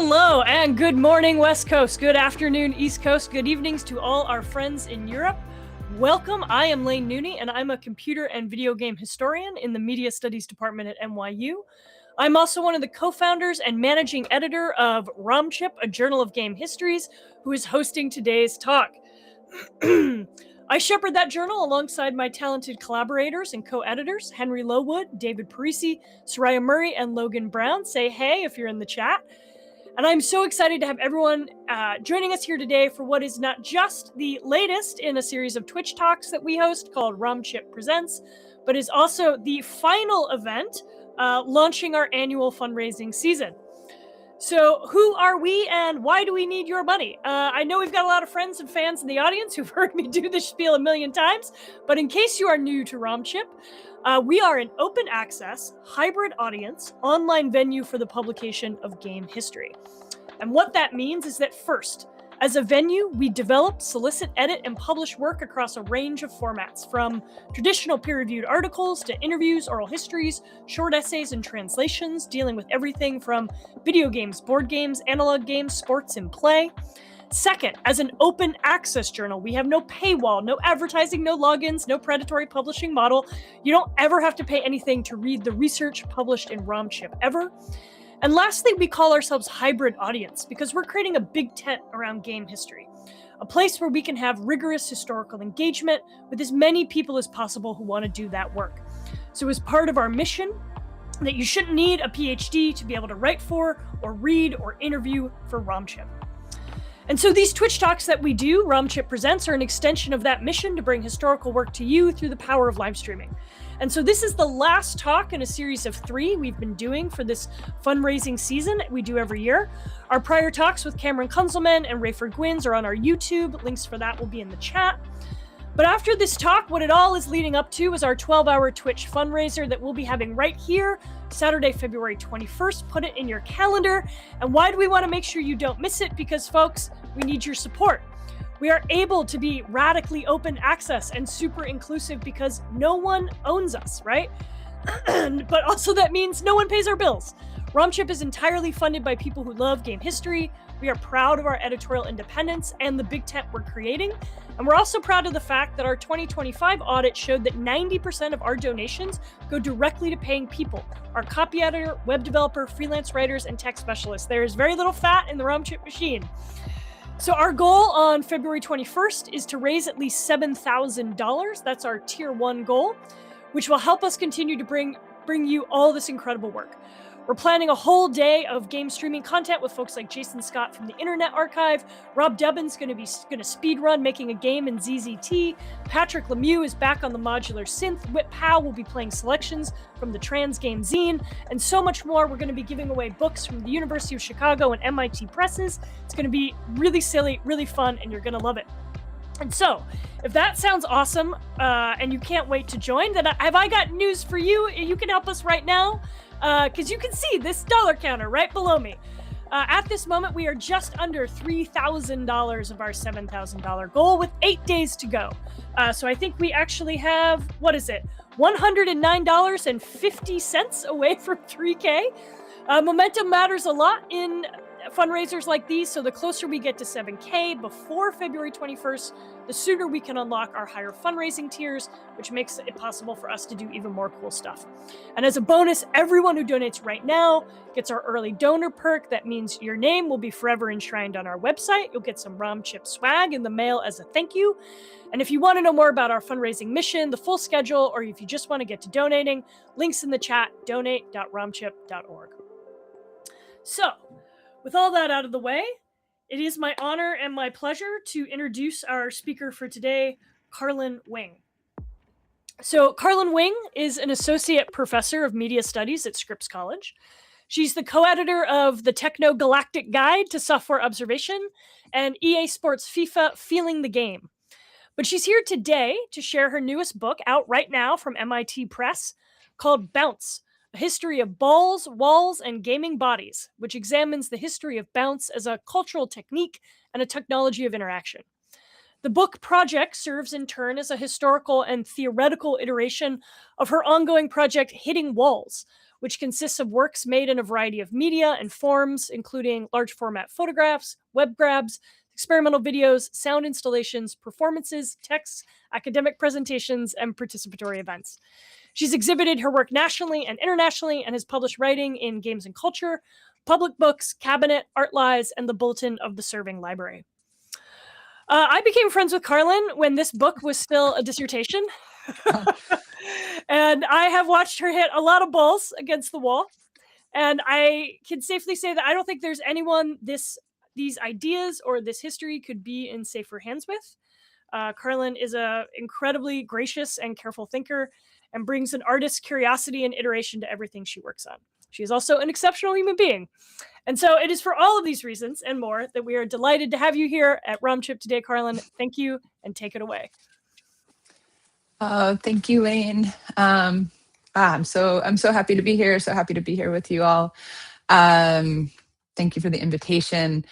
Hello and good morning, West Coast. Good afternoon, East Coast. Good evenings to all our friends in Europe. Welcome. I am Lane Nooney, and I'm a computer and video game historian in the Media Studies Department at NYU. I'm also one of the co-founders and managing editor of ROMchip, a journal of game histories, who is hosting today's talk. I shepherd that journal alongside my talented collaborators and co-editors, Henry Lowood, David Parisi, Soraya Murray, and Logan Brown. Say hey if you're in the chat. And I'm so excited to have everyone joining us here today for what is not just the latest in a series of Twitch talks that we host called ROMchip Presents, but is also the final event launching our annual fundraising season. So who are we and why do we need your money? I know we've got a lot of friends and fans in the audience who've heard me do this spiel a million times, but in case you are new to ROMchip, we are an open access, hybrid audience, online venue for the publication of game history. And what that means is that first, as a venue, we develop, solicit, edit, and publish work across a range of formats, from traditional peer-reviewed articles to interviews, oral histories, short essays, and translations, dealing with everything from video games, board games, analog games, sports, and play. Second, as an open access journal, we have no paywall, no advertising, no logins, no predatory publishing model. You don't ever have to pay anything to read the research published in ROMchip ever. And lastly, we call ourselves hybrid audience because we're creating a big tent around game history, a place where we can have rigorous historical engagement with as many people as possible who want to do that work. So as part of our mission, that you shouldn't need a PhD to be able to write for or read or interview for ROMchip. And so these Twitch talks that we do, ROMchip Presents, are an extension of that mission to bring historical work to you through the power of live streaming. And so this is the last talk in a series of 3 we've been doing for this fundraising season we do every year. Our prior talks with Cameron Kunzelman and Rayford Gwynns are on our YouTube. Links for that will be in the chat. But after this talk, what it all is leading up to is our 12-hour Twitch fundraiser that we'll be having right here, Saturday, February 21st. Put it in your calendar. And why do we want to make sure you don't miss it? Because, folks, we need your support. We are able to be radically open access and super inclusive because no one owns us, right? But also that means no one pays our bills. ROMchip is entirely funded by people who love game history. We are proud of our editorial independence and the big tent we're creating. And we're also proud of the fact that our 2025 audit showed that 90% of our donations go directly to paying people, our copy editor, web developer, freelance writers, and tech specialists. There is very little fat in the ROMchip machine. So our goal on February 21st is to raise at least $7,000. That's our tier 1 goal, which will help us continue to bring you all this incredible work. We're planning a whole day of game streaming content with folks like Jason Scott from the Internet Archive. Rob Dubbin's going to speed run making a game in ZZT. Patrick Lemieux is back on the modular synth. Whit Powell will be playing selections from the Trans Game Zine, and so much more. We're going to be giving away books from the University of Chicago and MIT presses. It's going to be really silly, really fun, and you're going to love it. And so, if that sounds awesome, and you can't wait to join, then have I got news for you? You can help us right now. Because you can see this dollar counter right below me. At this moment, we are just under $3,000 of our $7,000 goal with 8 days to go. So I think we actually have, $109.50 away from 3K. Momentum matters a lot in fundraisers like these, so the closer we get to 7K before February 21st, the sooner we can unlock our higher fundraising tiers, which makes it possible for us to do even more cool stuff. And as a bonus, everyone who donates right now gets our early donor perk. That means your name will be forever enshrined on our website. You'll get some ROMchip swag in the mail as a thank you. And if you want to know more about our fundraising mission, the full schedule, or if you just want to get to donating, links in the chat, donate.romchip.org. So, with all that out of the way, it is my honor and my pleasure to introduce our speaker for today, Carlin Wing. So Carlin Wing is an associate professor of media studies at Scripps College. She's the co-editor of the Techno-Galactic Guide to Software Observation and EA Sports FIFA Feeling the Game. But she's here today to share her newest book, out right now from MIT Press, called Bounce, A History of Balls, Walls, and Gaming Bodies, which examines the history of bounce as a cultural technique and a technology of interaction. The book project serves in turn as a historical and theoretical iteration of her ongoing project Hitting Walls, which consists of works made in a variety of media and forms, including large format photographs, web grabs, experimental videos, sound installations, performances, texts, academic presentations, and participatory events. She's exhibited her work nationally and internationally and has published writing in Games and Culture, Public Books, Cabinet, Art Lies, and the Bulletin of the Serving Library. I became friends with Carlin when this book was still a dissertation. And I have watched her hit a lot of balls against the wall. And I can safely say that I don't think there's anyone these ideas or this history could be in safer hands with. Carlin is an incredibly gracious and careful thinker and brings an artist's curiosity and iteration to everything she works on. She is also an exceptional human being. And so it is for all of these reasons and more that we are delighted to have you here at ROMchip today, Carlin. Thank you, and take it away. Thank you, Lane. I'm so happy to be here. So happy to be here with you all. Thank you for the invitation.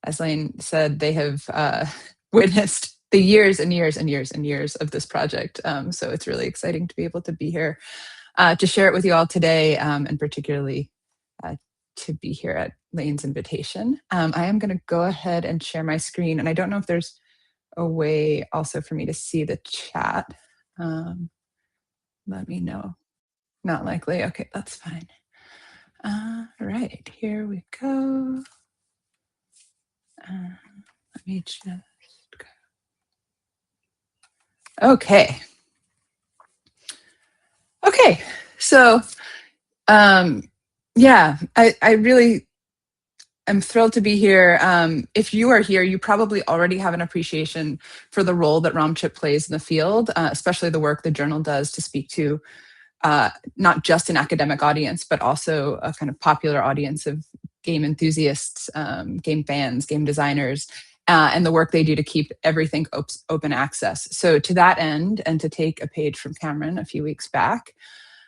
As Lane said, they have witnessed the years and years and years and years of this project. So it's really exciting to be able to be here to share it with you all today, and particularly to be here at Lane's invitation. I am going to go ahead and share my screen, and I don't know if there's a way also for me to see the chat. Let me know. Not likely. Okay, that's fine. All right, here we go. Let me just go. Okay. Okay, so yeah, I really am thrilled to be here. If you are here, you probably already have an appreciation for the role that ROMchip plays in the field, especially the work the journal does to speak to not just an academic audience, but also a kind of popular audience of game enthusiasts, game fans, game designers, and the work they do to keep everything open access. So to that end, and to take a page from Cameron a few weeks back,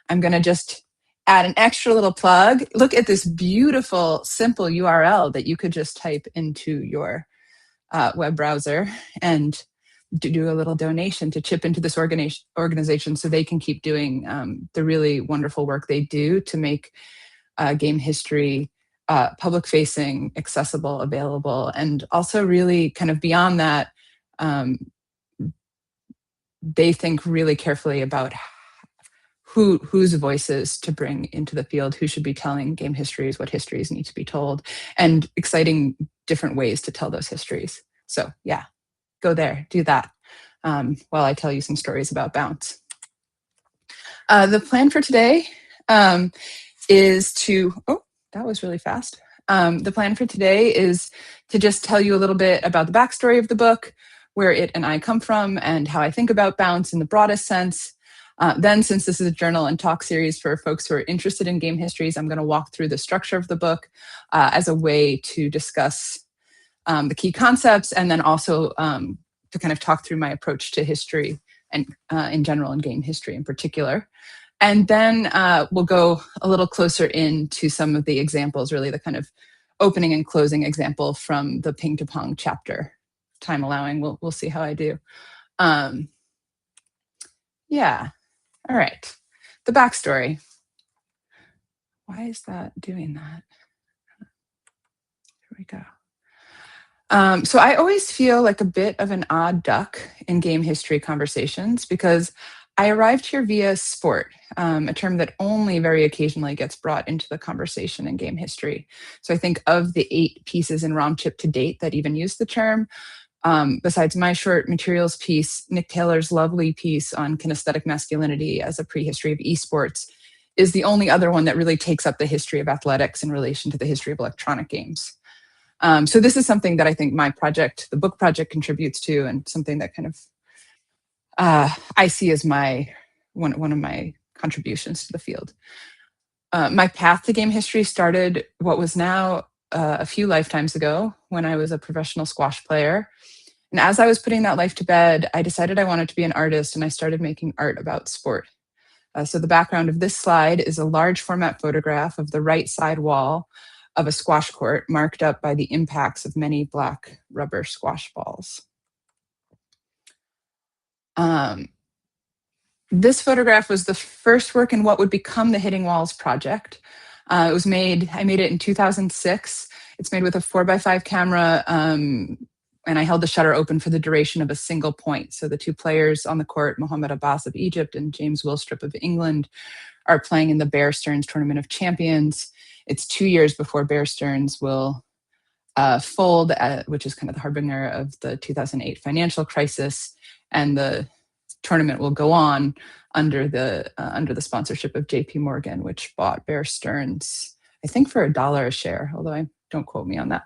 I'm going to just add an extra little plug. Look at this beautiful, simple URL that you could just type into your web browser and do a little donation to chip into this organization so they can keep doing the really wonderful work they do to make game history public-facing, accessible, available, and also really kind of beyond that, they think really carefully about whose voices to bring into the field, who should be telling game histories, what histories need to be told, and exciting different ways to tell those histories. So yeah, go there, do that, while I tell you some stories about Bounce. The plan for today is to, oh, that was really fast. The plan for today is to just tell you a little bit about the backstory of the book, where it and I come from, and how I think about Bounce in the broadest sense. Then, since this is a journal and talk series for folks who are interested in game histories, I'm going to walk through the structure of the book as a way to discuss the key concepts, and then also to kind of talk through my approach to history and in general, and game history in particular. And then we'll go a little closer into some of the examples, really the kind of opening and closing example from the Ping to Pong chapter. Time allowing, we'll see how I do. Yeah. All right, the backstory. Why is that doing that? Here we go. So I always feel like a bit of an odd duck in game history conversations because I arrived here via sport, a term that only very occasionally gets brought into the conversation in game history. So I think of the 8 pieces in ROMchip to date that even use the term, besides my short materials piece, Nick Taylor's lovely piece on kinesthetic masculinity as a prehistory of esports is the only other one that really takes up the history of athletics in relation to the history of electronic games. So this is something that I think my project, the book project, contributes to, and something that kind of I see as one of my contributions to the field. My path to game history started what was now a few lifetimes ago when I was a professional squash player. And as I was putting that life to bed, I decided I wanted to be an artist, and I started making art about sport. So the background of this slide is a large format photograph of the right side wall of a squash court marked up by the impacts of many black rubber squash balls. This photograph was the first work in what would become the Hitting Walls project. I made it in 2006. It's made with a 4x5 camera, and I held the shutter open for the duration of a single point. So the two players on the court, Mohammed Abbas of Egypt and James Willstrip of England, are playing in the Bear Stearns Tournament of Champions. It's 2 years before Bear Stearns will fold, which is kind of the harbinger of the 2008 financial crisis, and the tournament will go on under the sponsorship of J.P. Morgan, which bought Bear Stearns, I think, for $1 a share, although don't quote me on that.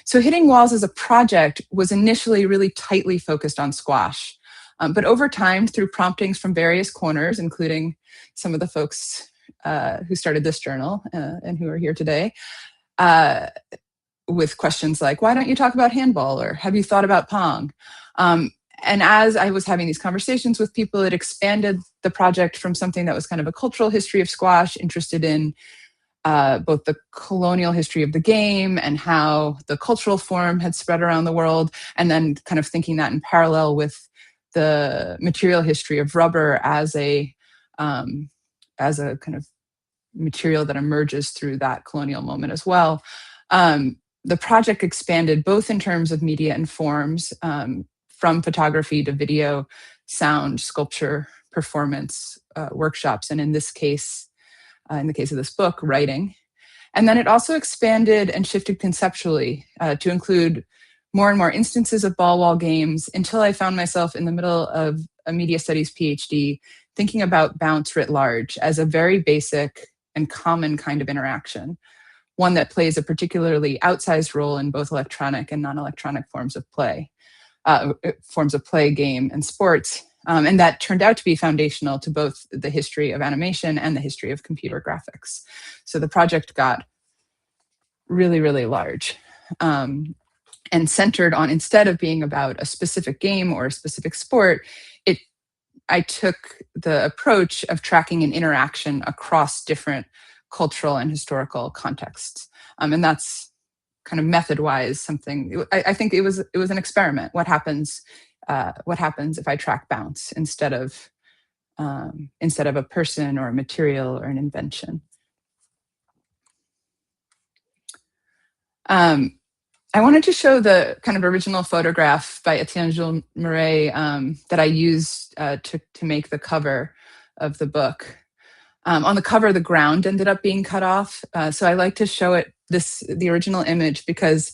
So Hitting Walls as a project was initially really tightly focused on squash. But over time, through promptings from various corners, including some of the folks who started this journal and who are here today, with questions like, why don't you talk about handball? Or have you thought about pong? And as I was having these conversations with people, it expanded the project from something that was kind of a cultural history of squash, interested in both the colonial history of the game and how the cultural form had spread around the world, and then kind of thinking that in parallel with the material history of rubber as a kind of material that emerges through that colonial moment as well. The project expanded both in terms of media and forms, from photography to video, sound, sculpture, performance, workshops, and in this case, in the case of this book, writing. And then it also expanded and shifted conceptually to include more and more instances of ball wall games, until I found myself in the middle of a media studies PhD thinking about bounce writ large as a very basic and common kind of interaction, one that plays a particularly outsized role in both electronic and non-electronic forms of play, game, and sports. And that turned out to be foundational to both the history of animation and the history of computer graphics. So the project got really, really large, and centered on, instead of being about a specific game or a specific sport, I took the approach of tracking an interaction across different cultural and historical contexts. And that's kind of method-wise something, I think it was an experiment. What happens if I track bounce instead of a person or a material or an invention? I wanted to show the kind of original photograph by Etienne Jules Murray that I used to make the cover of the book. On the cover, the ground ended up being cut off, so I like to show the original image, because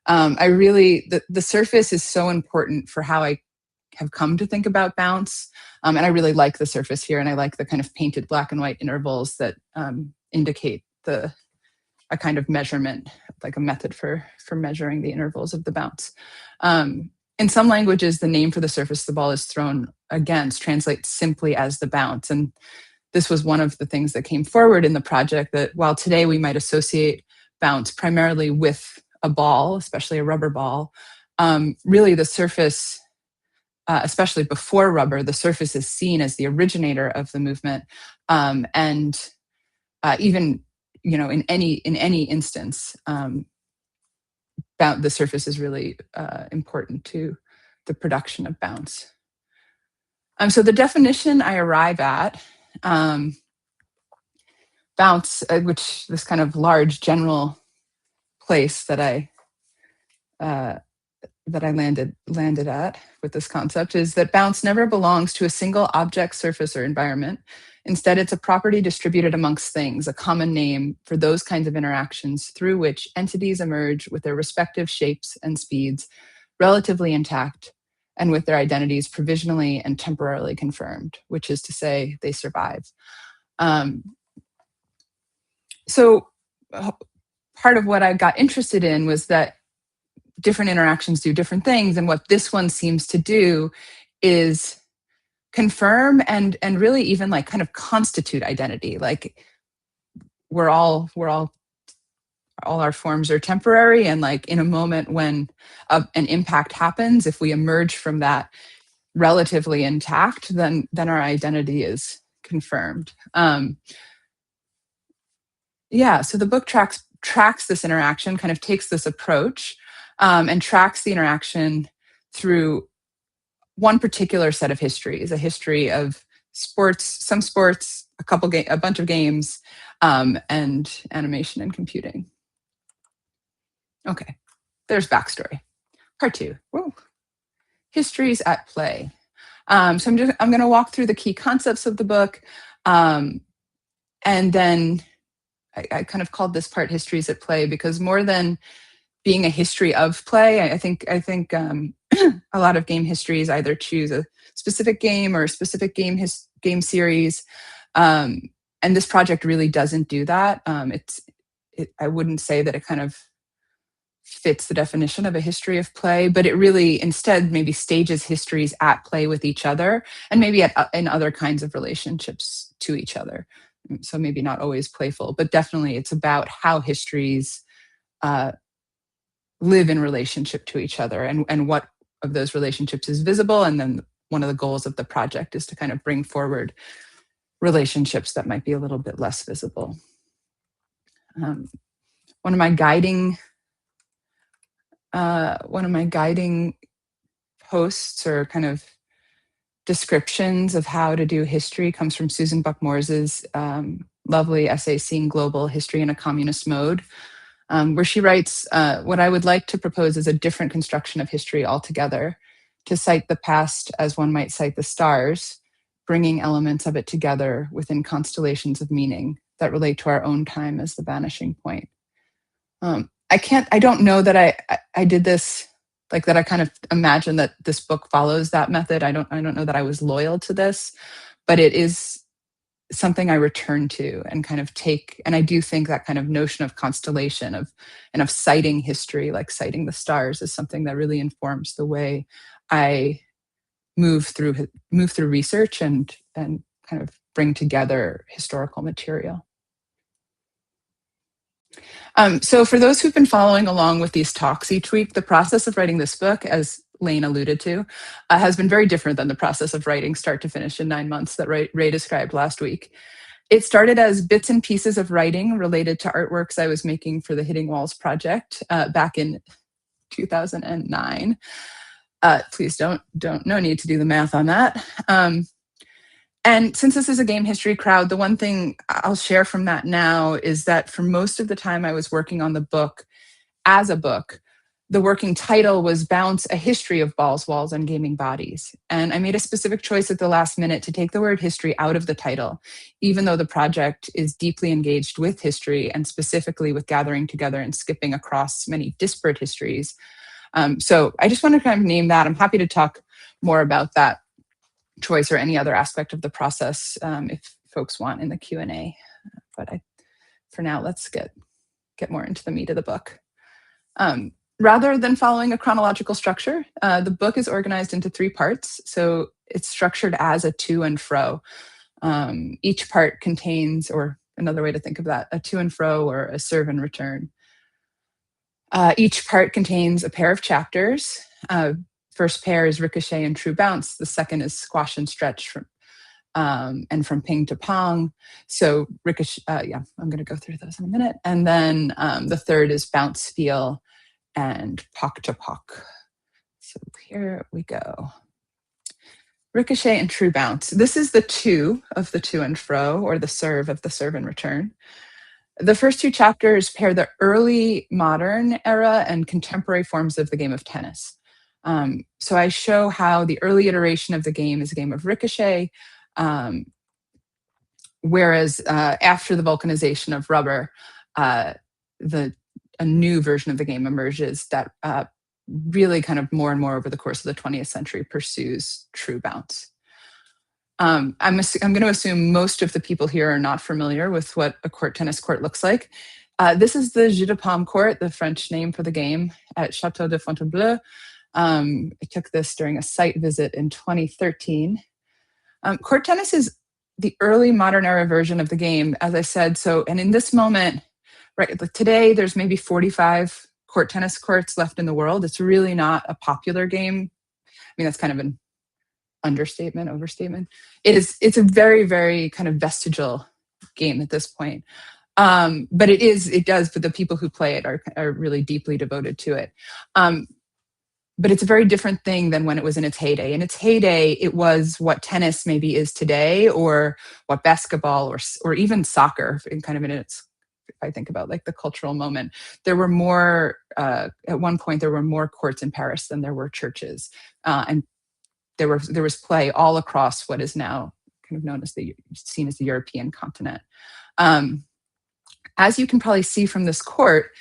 the surface is so important for how I have come to think about bounce, and I really like the surface here, and I like the kind of painted black and white intervals that indicate a kind of measurement, like a method for measuring the intervals of the bounce. In some languages, the name for the surface the ball is thrown against translates simply as the bounce. And this was one of the things that came forward in the project, that while today we might associate bounce primarily with a ball, especially a rubber ball, really the surface, especially before rubber, the surface is seen as the originator of the movement. And even in any instance, the surface is really important to the production of bounce. So the definition I arrive at, bounce, which this kind of large general place that I landed at with this concept, is that bounce never belongs to a single object, surface, or environment. Instead, it's a property distributed amongst things, a common name for those kinds of interactions through which entities emerge with their respective shapes and speeds relatively intact, and with their identities provisionally and temporarily confirmed, which is to say, they survive. So part of what I got interested in was that different interactions do different things, and what this one seems to do is confirm and really even like kind of constitute identity. Like all our forms are temporary, and like in a moment when an impact happens, if we emerge from that relatively intact, then our identity is confirmed. So the book tracks this interaction, kind of takes this approach, and tracks the interaction through one particular set of histories, a history of sports, some sports, a bunch of games, and animation and computing. Okay, there's backstory. Part 2. Whoa. Histories at play. So I'm going to walk through the key concepts of the book, and then I kind of called this part "Histories at Play" because more than being a history of play, I think a lot of game histories either choose a specific game or a specific game series, and this project really doesn't do that. I wouldn't say that it kind of fits the definition of a history of play, but it really instead maybe stages histories at play with each other and maybe in other kinds of relationships to each other. So maybe not always playful, but definitely it's about how histories live in relationship to each other and what of those relationships is visible. And then one of the goals of the project is to kind of bring forward relationships that might be a little bit less visible. One of my guiding posts or kind of descriptions of how to do history comes from Susan Buck-Moore's lovely essay, Seeing Global History in a Communist Mode, where she writes, what I would like to propose is a different construction of history altogether, to cite the past as one might cite the stars, bringing elements of it together within constellations of meaning that relate to our own time as the vanishing point. I don't know that I did this, like that I kind of imagine that this book follows that method. I don't know that I was loyal to this, but it is something I return to and kind of take, and I do think that kind of notion of constellation of citing history, like citing the stars, is something that really informs the way I move through research and kind of bring together historical material. So for those who've been following along with these talks each week, the process of writing this book, as Lane alluded to, has been very different than the process of writing start to finish in 9 months that Ray described last week. It started as bits and pieces of writing related to artworks I was making for the Hitting Walls project back in 2009. Please no need to do the math on that. And since this is a game history crowd, the one thing I'll share from that now is that for most of the time I was working on the book as a book, the working title was Bounce, A History of Balls, Walls, and Gaming Bodies. And I made a specific choice at the last minute to take the word history out of the title, even though the project is deeply engaged with history and specifically with gathering together and skipping across many disparate histories. So I just want to kind of name that. I'm happy to talk more about that choice or any other aspect of the process if folks want in the Q&A. But for now, let's get more into the meat of the book. Rather than following a chronological structure, the book is organized into 3 parts. So it's structured as a to and fro. Each part contains, or another way to think of that, a to and fro or a serve and return. Each part contains a pair of chapters. First pair is Ricochet and True Bounce. The second is Squash and Stretch and From Ping to Pong. So Ricochet, I'm going to go through those in a minute. And then the third is Bounce, Feel, and Pock to Pock. So here we go. Ricochet and True Bounce. This is the to of the to and fro, or the serve of the serve and return. The first 2 chapters pair the early modern era and contemporary forms of the game of tennis. So I show how the early iteration of the game is a game of Ricochet, whereas after the vulcanization of rubber, a new version of the game emerges that really kind of more and more over the course of the 20th century pursues True Bounce. I'm going to assume most of the people here are not familiar with what a tennis court looks like. This is the Jeu de Paume court, the French name for the game, at Château de Fontainebleau. I took this during a site visit in 2013. Court tennis is the early modern era version of the game, as I said. So, and in this moment, right, today, there's maybe 45 court tennis courts left in the world. It's really not a popular game. I mean, that's kind of an overstatement. It's a very, very kind of vestigial game at this point. But but the people who play it are really deeply devoted to it. but it's a very different thing than when it was in its heyday. In its heyday, it was what tennis maybe is today, or what basketball or even soccer, in kind of in its, if I think about like the cultural moment, there were more, at one point, there were more courts in Paris than there were churches. And there was play all across what is now kind of known as seen as the European continent. As you can probably see from this court,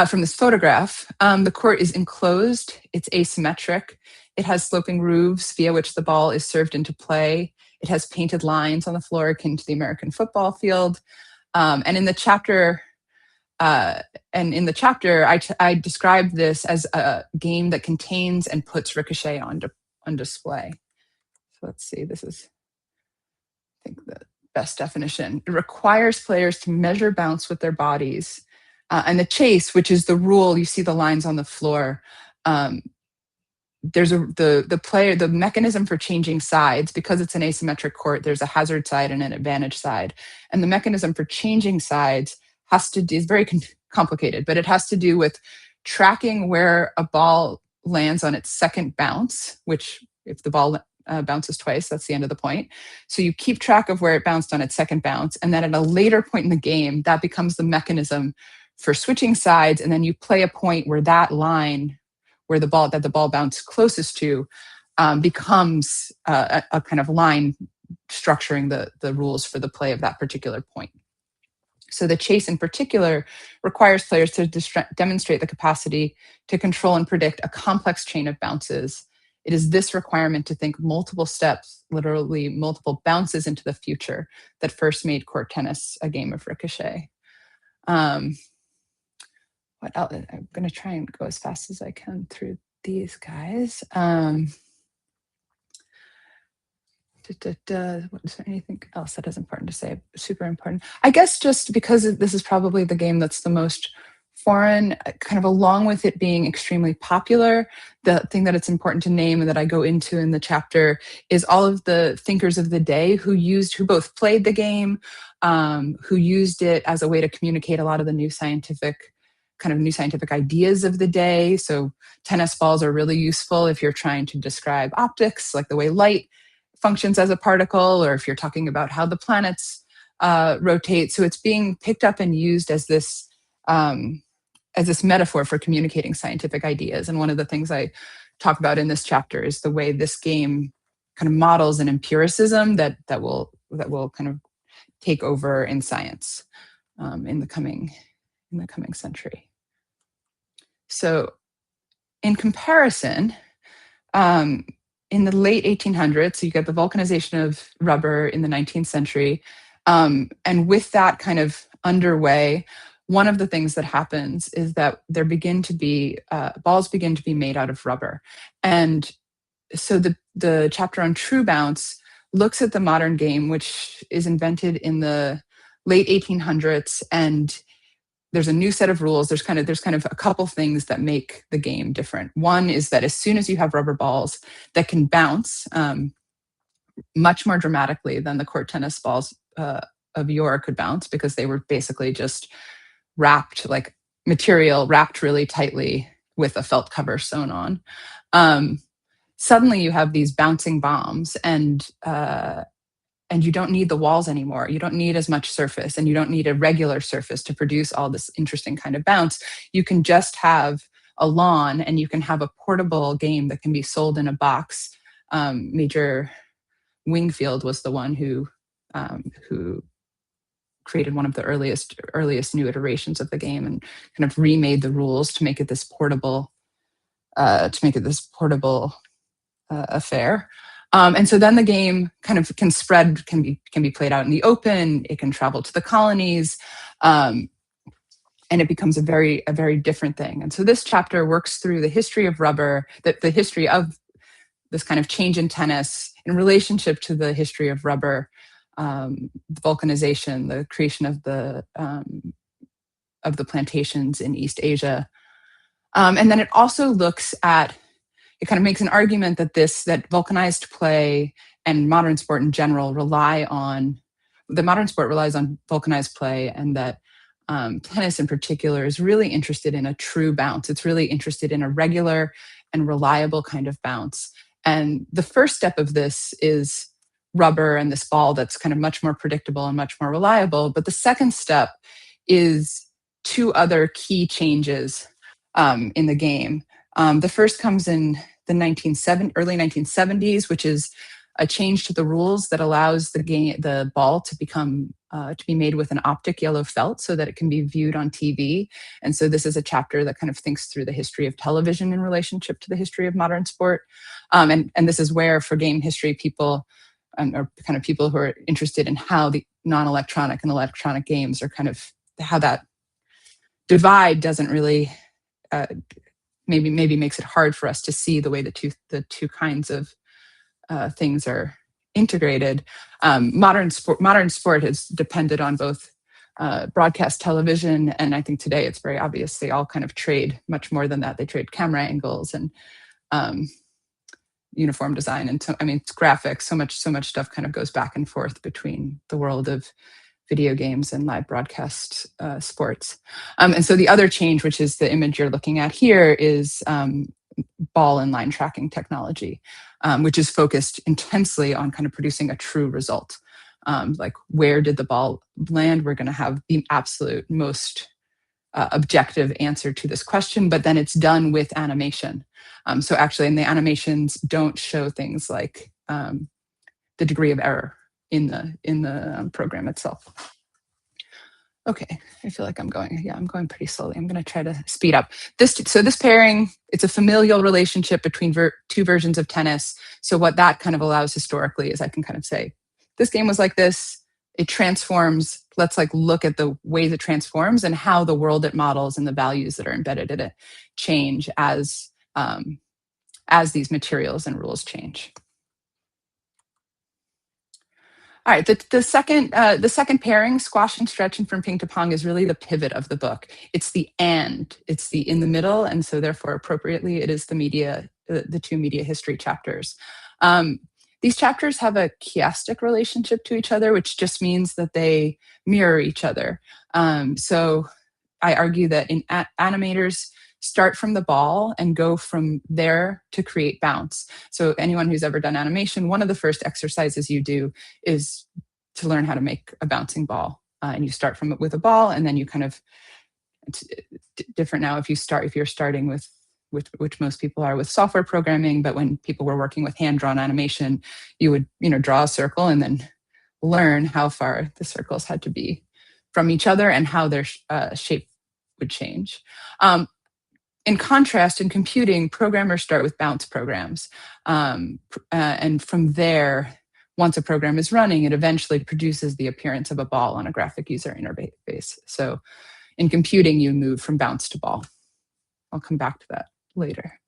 from this photograph, the court is enclosed, it's asymmetric, it has sloping roofs via which the ball is served into play, it has painted lines on the floor akin to the American football field. And in the chapter, I described this as a game that contains and puts Ricochet on display. So let's see, this is, I think, the best definition. It requires players to measure bounce with their bodies. And the chase, which is the rule, you see the lines on the floor. There's the mechanism for changing sides, because it's an asymmetric court, there's a hazard side and an advantage side. And the mechanism for changing sides is very complicated, but it has to do with tracking where a ball lands on its second bounce, which if the ball bounces twice, that's the end of the point. So you keep track of where it bounced on its second bounce, and then at a later point in the game, that becomes the mechanism for switching sides, and then you play a point where that line, where the ball bounced closest to, becomes a kind of line structuring the rules for the play of that particular point. So the chase in particular requires players to demonstrate the capacity to control and predict a complex chain of bounces. It is this requirement to think multiple steps, literally multiple bounces into the future, that first made court tennis a game of Ricochet. What else? I'm going to try and go as fast as I can through these guys. Is there anything else that is important to say? Super important. I guess just because this is probably the game that's the most foreign, kind of along with it being extremely popular, the thing that it's important to name and that I go into in the chapter is all of the thinkers of the day who both played the game, who used it as a way to communicate a lot of the new scientific ideas of the day. So tennis balls are really useful if you're trying to describe optics, like the way light functions as a particle, or if you're talking about how the planets rotate. So it's being picked up and used as this metaphor for communicating scientific ideas. And one of the things I talk about in this chapter is the way this game kind of models an empiricism that will kind of take over in science in the coming century. So in comparison, in the late 1800s, so you get the vulcanization of rubber in the 19th century. And with that kind of underway, one of the things that happens is that there begin to be, balls begin to be made out of rubber. And so the chapter on True Bounce looks at the modern game, which is invented in the late 1800s, and there's a new set of rules. There's kind of a couple things that make the game different. One is that as soon as you have rubber balls that can bounce much more dramatically than the court tennis balls of yore could bounce, because they were basically just wrapped really tightly with a felt cover sewn on. Suddenly you have these bouncing bombs, and you don't need the walls anymore. You don't need as much surface, and you don't need a regular surface to produce all this interesting kind of bounce. You can just have a lawn, and you can have a portable game that can be sold in a box. Major Wingfield was the one who created one of the earliest new iterations of the game, and kind of remade the rules to make it this portable affair. And so then the game kind of can be played out in the open. It can travel to the colonies, and it becomes a very different thing. And so this chapter works through the history of rubber, the history of this kind of change in tennis in relationship to the history of rubber, the vulcanization, the creation of the plantations in East Asia, and then it also looks at. It kind of makes an argument that vulcanized play and modern sport in general modern sport relies on vulcanized play, and that tennis in particular is really interested in a true bounce. It's really interested in a regular and reliable kind of bounce. And the first step of this is rubber and this ball that's kind of much more predictable and much more reliable. But the second step is two other key changes in the game. The first comes in the early 1970s, which is a change to the rules that allows the ball to be made with an optic yellow felt so that it can be viewed on TV. And so this is a chapter that kind of thinks through the history of television in relationship to the history of modern sport. And this is where, for game history people, or kind of people who are interested in how the non-electronic and electronic games are kind of, how that divide doesn't really maybe makes it hard for us to see the way the two kinds of things are integrated. Modern sport has depended on both broadcast television, and I think today it's very obvious they all kind of trade much more than that. They trade camera angles and uniform design, and it's graphics. So much stuff kind of goes back and forth between the world of video games and live broadcast sports. And so the other change, which is the image you're looking at here, is ball and line tracking technology, which is focused intensely on kind of producing a true result. Like, where did the ball land? We're going to have the absolute most objective answer to this question, but then it's done with animation. So actually, and the animations don't show things like the degree of error in the program itself. Okay, I feel like I'm going pretty slowly. I'm going to try to speed up. This pairing, it's a familial relationship between two versions of tennis. So what that kind of allows historically is I can kind of say, this game was like this, it transforms. Let's look at the ways it transforms and how the world it models and the values that are embedded in it change as these materials and rules change. All right, the second pairing, squash and stretch and from ping to pong, is really the pivot of the book. It's the it's the in the middle, and so therefore appropriately it is the two media history chapters. These chapters have a chiastic relationship to each other, which just means that they mirror each other. So I argue that animators start from the ball and go from there to create bounce. So anyone who's ever done animation, one of the first exercises you do is to learn how to make a bouncing ball. And you start with a ball, and then you kind of, it's different now if you're starting with which most people are with software programming, but when people were working with hand-drawn animation, you would draw a circle and then learn how far the circles had to be from each other and how their shape would change. In contrast, in computing, programmers start with bounce programs. And from there, once a program is running, it eventually produces the appearance of a ball on a graphic user interface. So in computing, you move from bounce to ball. I'll come back to that later.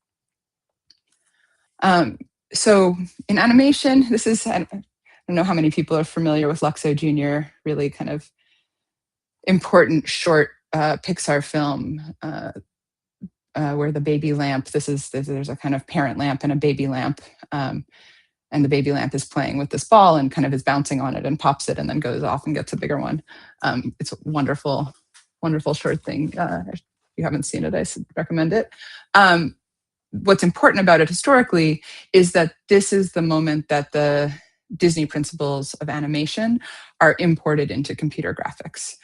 So in animation, this is, I don't know how many people are familiar with Luxo Jr., really kind of important short Pixar film where the baby lamp, there's a kind of parent lamp and a baby lamp, and the baby lamp is playing with this ball and kind of is bouncing on it and pops it and then goes off and gets a bigger one. It's a wonderful, wonderful short thing. If you haven't seen it, I recommend it. What's important about it historically is that this is the moment that the Disney principles of animation are imported into computer graphics.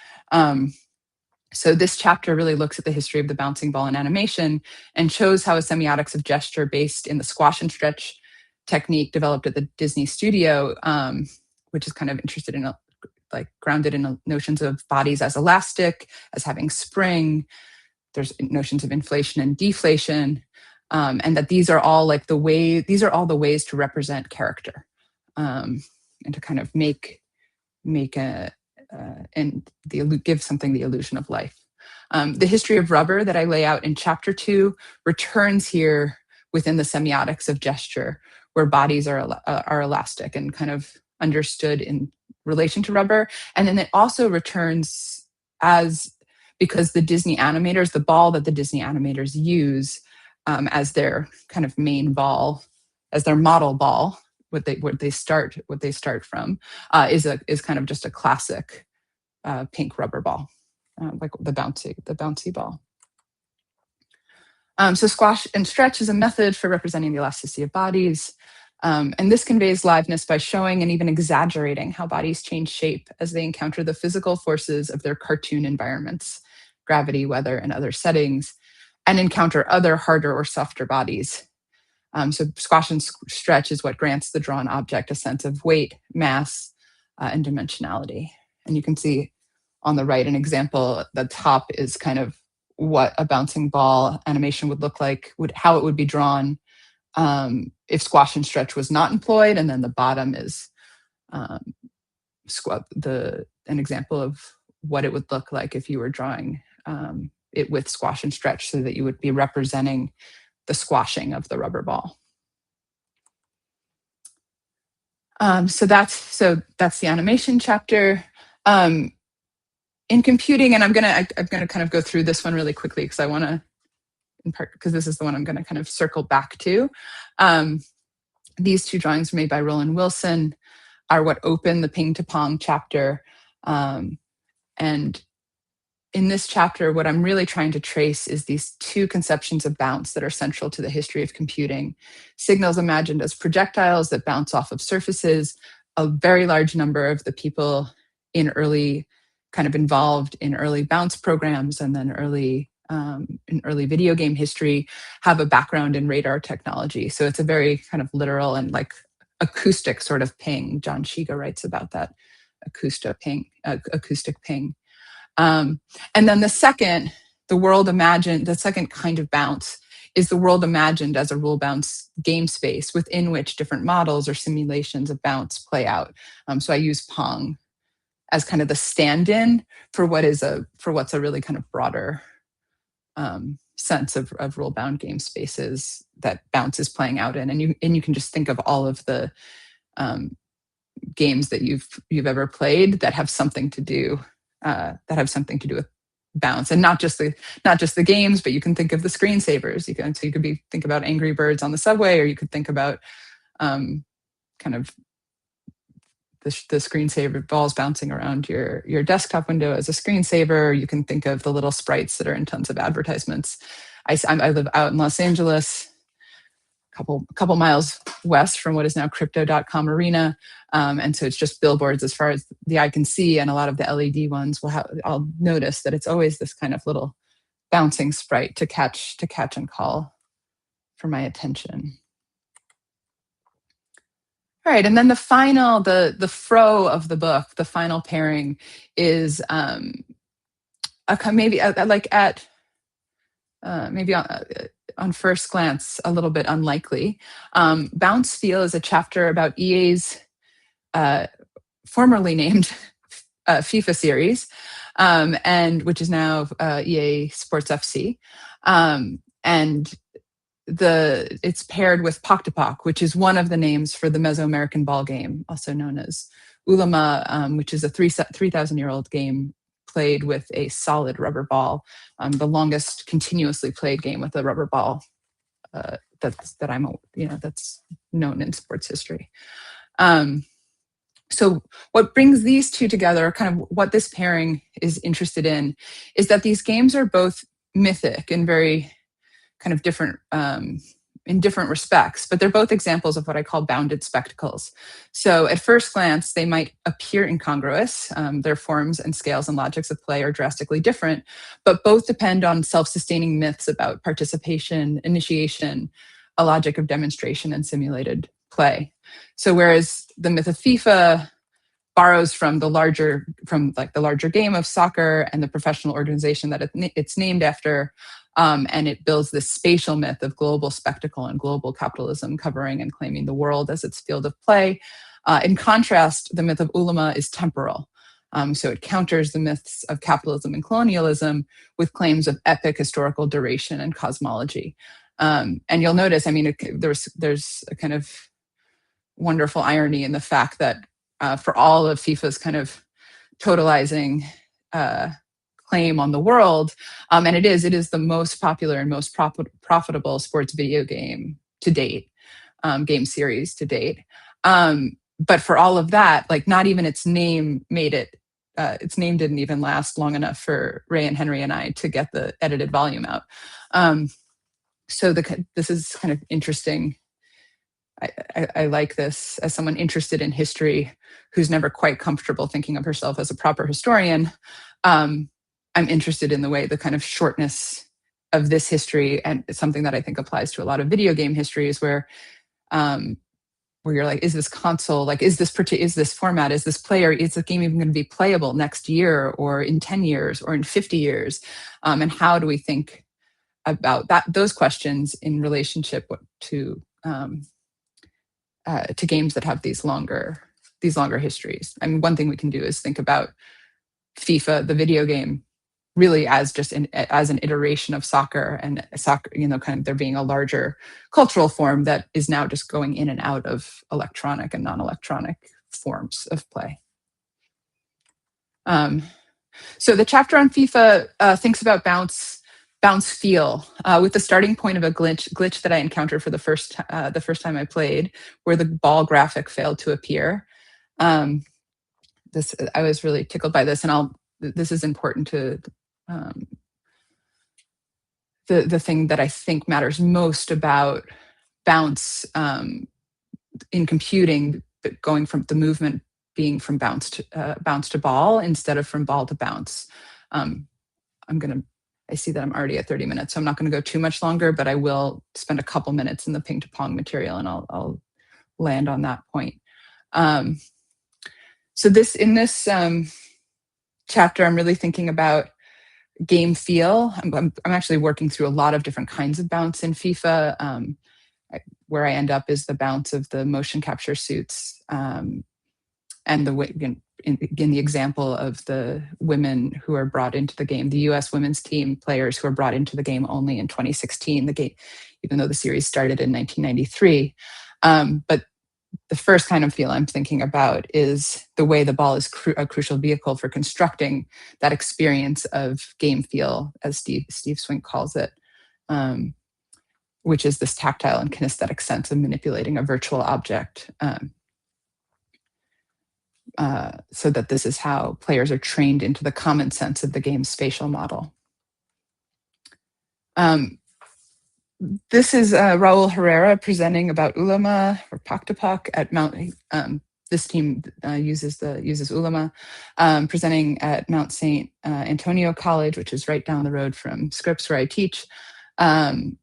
So this chapter really looks at the history of the bouncing ball in animation and shows how a semiotics of gesture based in the squash and stretch technique developed at the Disney studio, which is kind of interested in grounded in notions of bodies as elastic, as having spring. There's notions of inflation and deflation, and that these are all the ways to represent character, and to kind of make give something the illusion of life. The history of rubber that I lay out in chapter 2 returns here within the semiotics of gesture, where bodies are elastic and kind of understood in relation to rubber. And then it also returns because the Disney animators, the ball that the Disney animators use as their kind of main ball, as their model ball, what they start from is kind of just a classic pink rubber ball, like the bouncy ball. So squash and stretch is a method for representing the elasticity of bodies. And this conveys liveness by showing and even exaggerating how bodies change shape as they encounter the physical forces of their cartoon environments, gravity, weather, and other settings, and encounter other harder or softer bodies. So squash and stretch is what grants the drawn object a sense of weight, mass, and dimensionality. And you can see on the right an example. The top is kind of what a bouncing ball animation would look like, how it would be drawn if squash and stretch was not employed, and then the bottom is an example of what it would look like if you were drawing it with squash and stretch, so that you would be representing the squashing of the rubber ball. So that's the animation chapter. In computing, and I'm gonna kind of go through this one really quickly because I want to, in part because this is the one I'm going to kind of circle back to. These two drawings were made by Roland Wilson, are what open the ping to pong chapter. And in this chapter, what I'm really trying to trace is these two conceptions of bounce that are central to the history of computing. Signals imagined as projectiles that bounce off of surfaces. A very large number of the people in early, kind of involved in early bounce programs and then in early video game history have a background in radar technology. So it's a very kind of literal and like acoustic sort of ping. John Shiga writes about that acoustic ping. And then the second kind of bounce is the world imagined as a rule bounce game space within which different models or simulations of bounce play out. So I use Pong as kind of the stand-in for what's a really kind of broader sense of rule-bound game spaces that bounce is playing out in. And you can just think of all of the games that you've ever played that have something to do with bounce, and not just the games, but you can think of the screensavers. You could think about Angry Birds on the subway, or you could think about kind of the screensaver balls bouncing around your desktop window as a screensaver. You can think of the little sprites that are in tons of advertisements. I live out in Los Angeles, a couple miles west from what is now Crypto.com Arena. And so it's just billboards as far as the eye can see. And a lot of the LED ones I'll notice that it's always this kind of little bouncing sprite to catch and call for my attention. All right, and then the final, the fro of the book, the final pairing is maybe on first glance a little bit unlikely. Bounce Feel is a chapter about EA's formerly named FIFA series, and which is now EA Sports FC, and it's paired with Pok-to-Pok, which is one of the names for the Mesoamerican ball game, also known as ulama, which is a 3,000-year-old game played with a solid rubber ball, the longest continuously played game with a rubber ball that's known in sports history. So what brings these two together, kind of what this pairing is interested in, is that these games are both mythic and very kind of different in different respects, but they're both examples of what I call bounded spectacles. So at first glance, they might appear incongruous. Their forms and scales and logics of play are drastically different, but both depend on self-sustaining myths about participation, initiation, a logic of demonstration, and simulated play. So whereas the myth of FIFA borrows from the larger game of soccer and the professional organization that it's named after, and it builds this spatial myth of global spectacle and global capitalism covering and claiming the world as its field of play. In contrast, the myth of ulama is temporal. So it counters the myths of capitalism and colonialism with claims of epic historical duration and cosmology. And you'll notice, there's a kind of wonderful irony in the fact that for all of FIFA's kind of totalizing claim on the world, and it is the most popular and most profitable sports video game to date, game series to date. But for all of that, like not even its name made it. Its name didn't even last long enough for Ray and Henry and I to get the edited volume out. So this is kind of interesting. I like this as someone interested in history who's never quite comfortable thinking of herself as a proper historian. I'm interested in the way the kind of shortness of this history, and it's something that I think applies to a lot of video game histories, where you're like, is this console, like, is this format, is this player, is the game even going to be playable next year or in 10 years or in 50 years? And how do we think about those questions in relationship to games that have these longer histories? I mean, one thing we can do is think about FIFA, the video game, really as just as an iteration of soccer, and soccer, kind of there being a larger cultural form that is now just going in and out of electronic and non-electronic forms of play. So the chapter on FIFA thinks about bounce feel with the starting point of a glitch that I encountered for the first time I played, where the ball graphic failed to appear. I was really tickled by this, and this is important to the thing that I think matters most about bounce in computing, but going from the movement being from bounce to ball instead of from ball to bounce. I see that I'm already at 30 minutes, so I'm not going to go too much longer, but I will spend a couple minutes in the ping to pong material, and I'll land on that point. So in this chapter, I'm really thinking about game feel. I'm actually working through a lot of different kinds of bounce in FIFA. Where I end up is the bounce of the motion capture suits, and the way, again, the example of the women who are brought into the game, the U.S. women's team players who are brought into the game only in 2016. The game, even though the series started in 1993, but the first kind of feel I'm thinking about is the way the ball is a crucial vehicle for constructing that experience of game feel, as Steve Swink calls it, which is this tactile and kinesthetic sense of manipulating a virtual object. So that this is how players are trained into the common sense of the game's spatial model. This is Raul Herrera presenting about ulama or Paktapak at Mount. This team uses ulama, presenting at Mount St. Antonio College, which is right down the road from Scripps, where I teach. And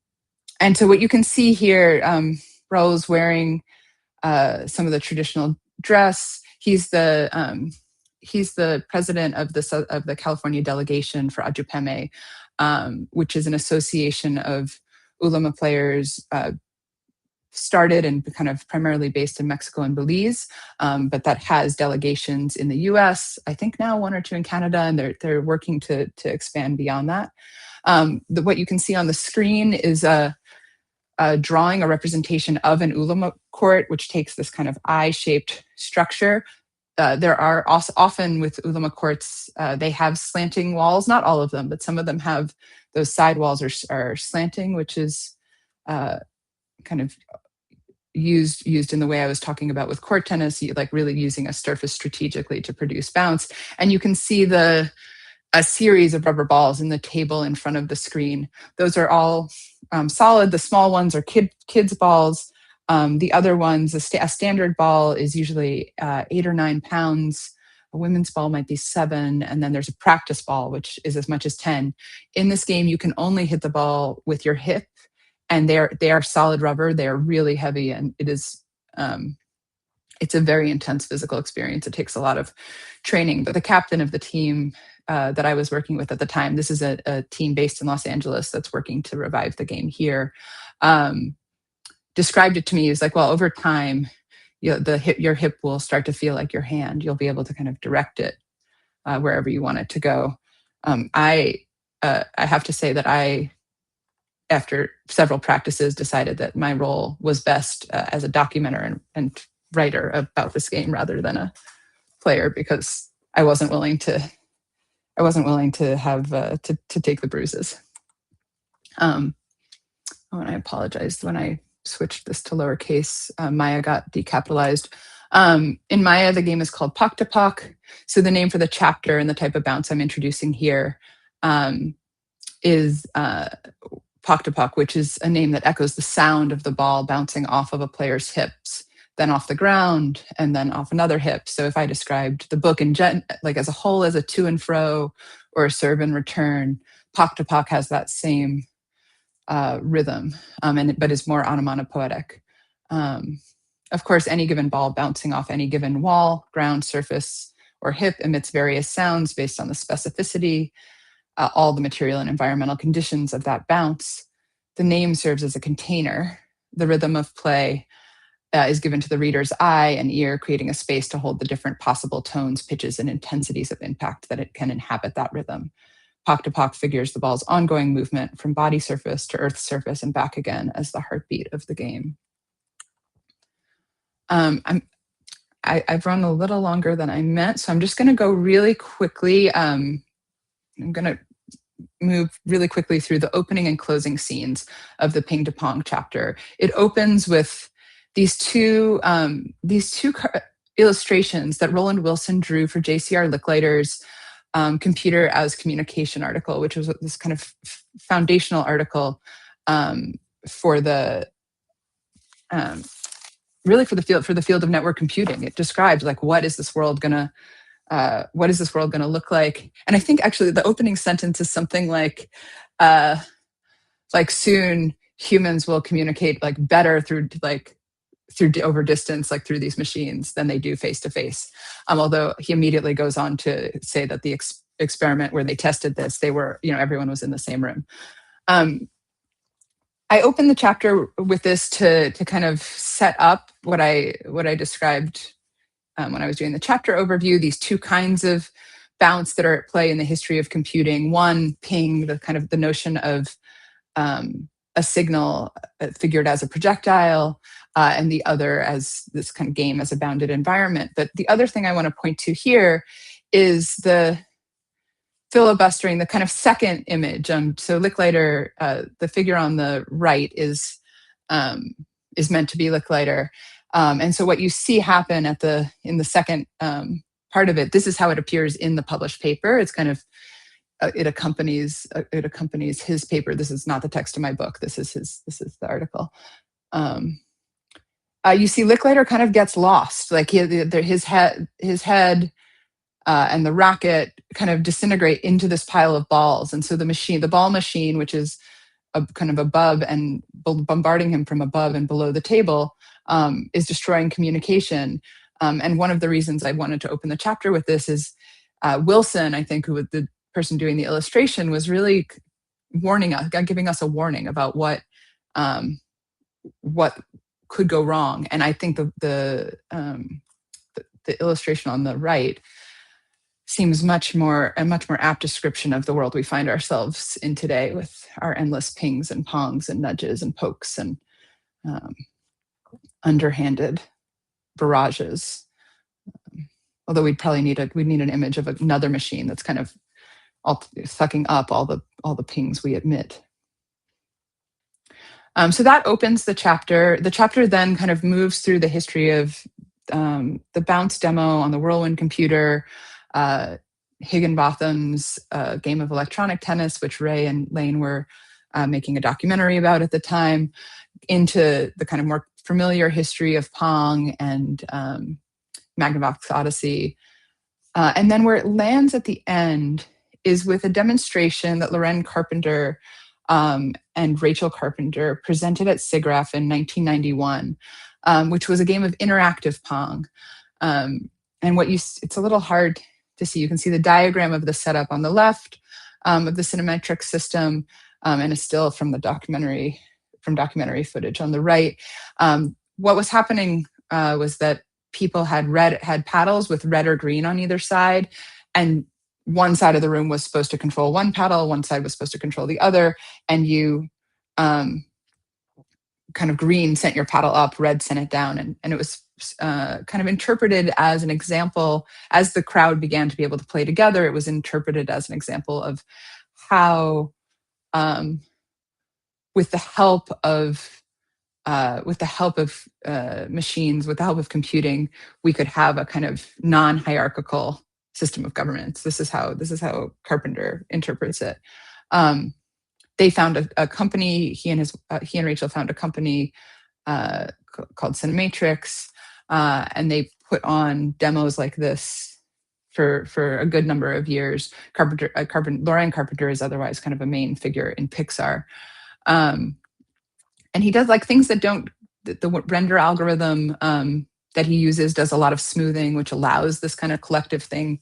so what you can see here, Raul's wearing some of the traditional dress. He's the president of the California delegation for Ajupeme, which is an association of ulama players started and kind of primarily based in Mexico and Belize, but that has delegations in the U.S. I think now 1 or 2 in Canada, and they're working to expand beyond that. What you can see on the screen is a drawing, a representation of an ulama court, which takes this kind of eye-shaped structure. There are also, often with ulama courts, they have slanting walls. Not all of them, but some of them have those side walls are slanting, which is kind of used in the way I was talking about with court tennis, like really using a surface strategically to produce bounce. And you can see a series of rubber balls in the table in front of the screen. Those are all solid. The small ones are kids' balls. The other ones, a standard ball is usually 8 or 9 pounds. A women's ball might be 7. And then there's a practice ball, which is as much as 10. In this game, you can only hit the ball with your hip, and they are solid rubber. They are really heavy, and it's a very intense physical experience. It takes a lot of training. But the captain of the team that I was working with at the time, this is a team based in Los Angeles that's working to revive the game here, described it to me. He was like, well, over time, your hip will start to feel like your hand. You'll be able to kind of direct it wherever you want it to go. I have to say that I, after several practices, decided that my role was best as a documenter and writer about this game rather than a player, because I wasn't willing to have to take the bruises. And I apologize, when I switched this to lowercase, Maya got decapitalized. In Maya, the game is called Paktapak. So the name for the chapter and the type of bounce I'm introducing here is Pok to Pok, which is a name that echoes the sound of the ball bouncing off of a player's hips, then off the ground, and then off another hip. So if I described the book like as a whole as a to and fro or a serve and return, Pok to Pok has that same rhythm, but is more onomatopoetic. Of course, any given ball bouncing off any given wall, ground, surface, or hip emits various sounds based on the specificity, all the material and environmental conditions of that bounce. The name serves as a container. The rhythm of play is given to the reader's eye and ear, creating a space to hold the different possible tones, pitches, and intensities of impact that it can inhabit that rhythm. Pok to Pok figures the ball's ongoing movement from body surface to earth surface and back again as the heartbeat of the game. I've run a little longer than I meant, so I'm just going to go really quickly. I'm going to move really quickly through the opening and closing scenes of the Ping to Pong chapter. It opens with these two illustrations that Roland Wilson drew for JCR Licklider's Computer as Communication article, which was this kind of foundational article for the really for the field of network computing. It describes like what is this world gonna look like? And I think actually the opening sentence is something like soon humans will communicate like better through over distance, like through these machines than they do face to face. Although he immediately goes on to say that the experiment where they tested this, they were, everyone was in the same room. I opened the chapter with this to kind of set up what I described when I was doing the chapter overview, these two kinds of bounce that are at play in the history of computing. One, ping, the kind of the notion of a signal figured as a projectile, and the other as this kind of game as a bounded environment. But the other thing I want to point to here is the filibustering, the kind of second image. So Licklider, the figure on the right is meant to be Licklider. And so what you see happen in the second part of it, this is how it appears in the published paper. It's kind of it accompanies his paper. This is not the text of my book. This is the article. You see Licklider kind of gets lost. Like his head and the racket kind of disintegrate into this pile of balls. And so the ball machine, which is kind of above and bombarding him from above and below the table, is destroying communication. And one of the reasons I wanted to open the chapter with this is Wilson, I think, who was the person doing the illustration, was really warning us, giving us a warning about what could go wrong. And I think the illustration on the right seems a much more apt description of the world we find ourselves in today, with our endless pings and pongs and nudges and pokes and underhanded barrages. Although we'd need an image of another machine that's kind of sucking up all the pings we emit. So that opens the chapter. The chapter then kind of moves through the history of the bounce demo on the Whirlwind computer, Higginbotham's game of electronic tennis, which Ray and Lane were making a documentary about at the time, into the kind of more familiar history of Pong and Magnavox Odyssey. And then where it lands at the end is with a demonstration that Loren Carpenter and Rachel Carpenter presented at SIGGRAPH in 1991, which was a game of interactive Pong. And it's a little hard to see. You can see the diagram of the setup on the left of the cinemetric system, and a still from the documentary footage on the right. What was happening was that people had paddles with red or green on either side, and one side of the room was supposed to control one paddle, one side was supposed to control the other, and you kind of green sent your paddle up, red sent it down, and it was kind of interpreted as an example. As the crowd began to be able to play together, it was interpreted as an example of how, with the help of machines, with the help of computing, we could have a kind of non-hierarchical system of governance. This is how Carpenter interprets it. they found a company. He and Rachel found a company called Cinematrix, and they put on demos like this for a good number of years. Lorraine Carpenter is otherwise kind of a main figure in Pixar, and he does like things that don't. The render algorithm that he uses does a lot of smoothing, which allows this kind of collective thing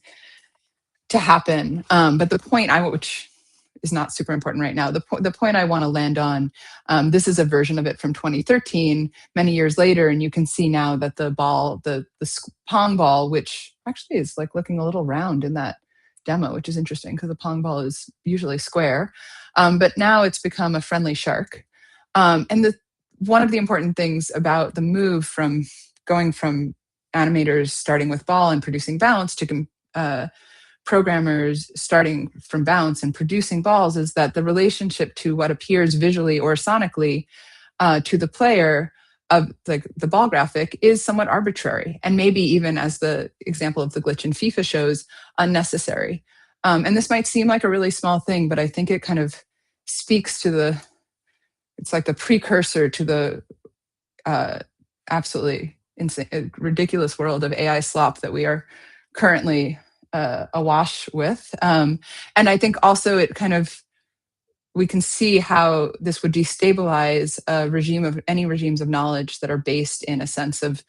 to happen. But the point which is not super important right now, the point I want to land on, this is a version of it from 2013, many years later, and you can see now that the ball, the pong ball, which actually is like looking a little round in that demo, which is interesting because the pong ball is usually square, but now it's become a friendly shark. And one of the important things about the move from going from animators starting with ball and producing bounce to programmers starting from bounce and producing balls is that the relationship to what appears visually or sonically to the player of the ball graphic is somewhat arbitrary, and maybe even, as the example of the glitch in FIFA shows, unnecessary. And this might seem like a really small thing, but I think it kind of speaks to it's like the precursor to the absolutely insane, ridiculous world of AI slop that we are currently awash with. And I think also we can see how this would destabilize any regimes of knowledge that are based in a sense of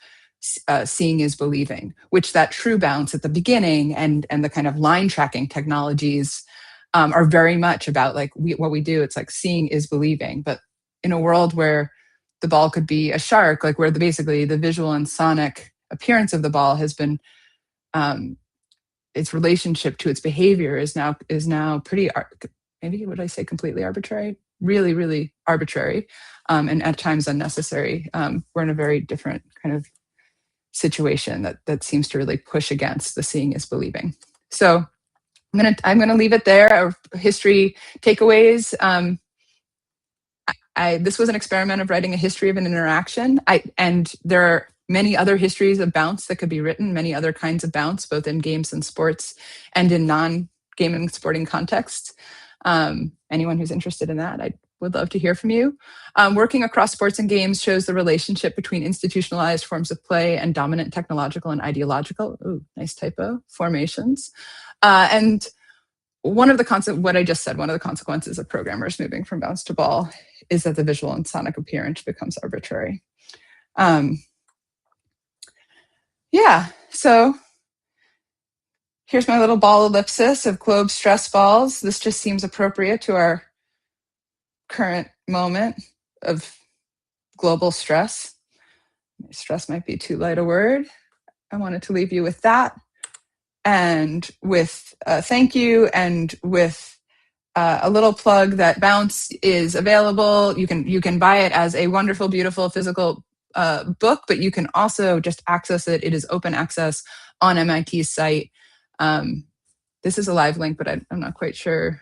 seeing is believing, which that true bounce at the beginning and the kind of line tracking technologies are very much about what we do. It's like seeing is believing, but in a world where the ball could be a shark, like where basically the visual and sonic appearance of the ball has been, its relationship to its behavior is now pretty, maybe would I say completely arbitrary? Really, really arbitrary, and at times unnecessary. We're in a very different kind of situation that seems to really push against the seeing is believing. So I'm gonna leave it there. History takeaways. This was an experiment of writing a history of an interaction. And there are many other histories of bounce that could be written, many other kinds of bounce, both in games and sports and in non-game and sporting contexts. Anyone who's interested in that, I would love to hear from you. Working across sports and games shows the relationship between institutionalized forms of play and dominant technological and ideological, ooh, nice typo, formations. And one of the consequences of programmers moving from bounce to ball is that the visual and sonic appearance becomes arbitrary. Yeah, so here's my little ball ellipsis of globe stress balls. This just seems appropriate to our current moment of global stress. Stress might be too light a word. I wanted to leave you with that, and with thank you, and with a little plug that Bounce is available. You can buy it as a wonderful, beautiful physical book, but you can also just access it. It is open access on MIT's site. This is a live link, but I'm not quite sure.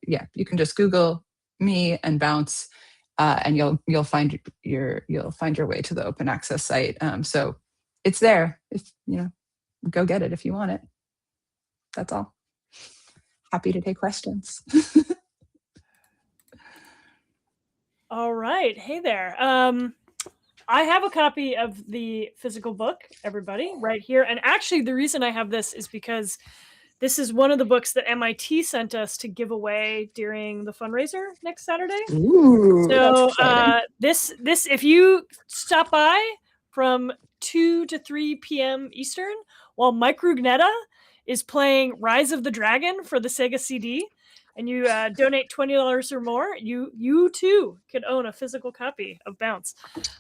Yeah, you can just Google me and Bounce, and you'll find your way to the open access site. So it's there. If go get it if you want it. That's all. Happy to take questions. All right. Hey there. I have a copy of the physical book, everybody, right here. And actually, the reason I have this is because this is one of the books that MIT sent us to give away during the fundraiser next Saturday. Ooh, so that's this if you stop by from 2 to 3 p.m. Eastern while Mike Rugnetta is playing Rise of the Dragon for the Sega CD, and you donate $20 or more, you too could own a physical copy of Bounce.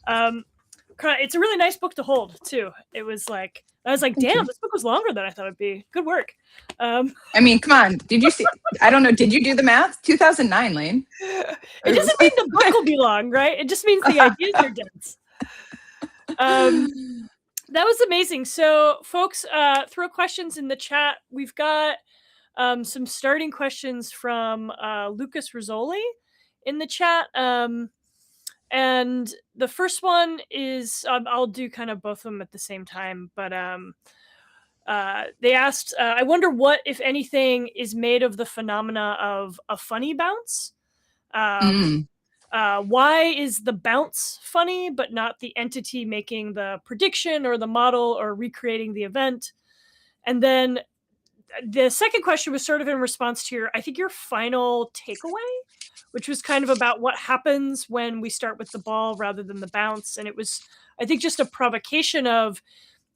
It's a really nice book to hold too. I was like, damn, this book was longer than I thought it'd be. Good work. I mean, come on. Did you see? I don't know. Did you do the math? 2009, Lane. It doesn't mean the book will be long, right? It just means the ideas are dense. That was amazing. So, folks, throw questions in the chat. We've got some starting questions from Lucas Rizzoli in the chat. And the first one is, I'll do kind of both of them at the same time, but they asked, I wonder what, if anything, is made of the phenomena of a funny bounce. Mm. Why is the bounce funny, but not the entity making the prediction or the model or recreating the event? And then the second question was sort of in response to your final takeaway, which was kind of about what happens when we start with the ball rather than the bounce. And it was, I think, just a provocation of,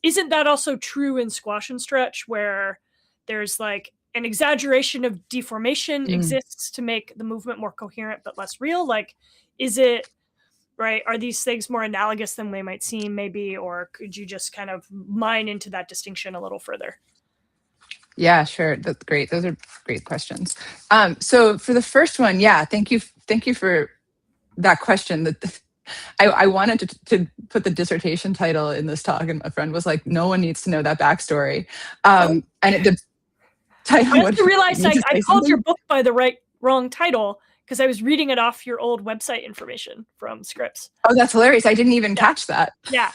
isn't that also true in squash and stretch, where there's like an exaggeration of deformation exists to make the movement more coherent but less real? Like, is it right? Are these things more analogous than they might seem, maybe? Or could you just kind of mine into that distinction a little further? Yeah, sure. That's great. Those are great questions. So for the first one, yeah, thank you for that question. I wanted to put the dissertation title in this talk, and a friend was like, "No one needs to know that backstory." And the title. I also realized I called something? your book by the wrong title because I was reading it off your old website information from Scripps. Oh, that's hilarious! I didn't even catch that. Yeah.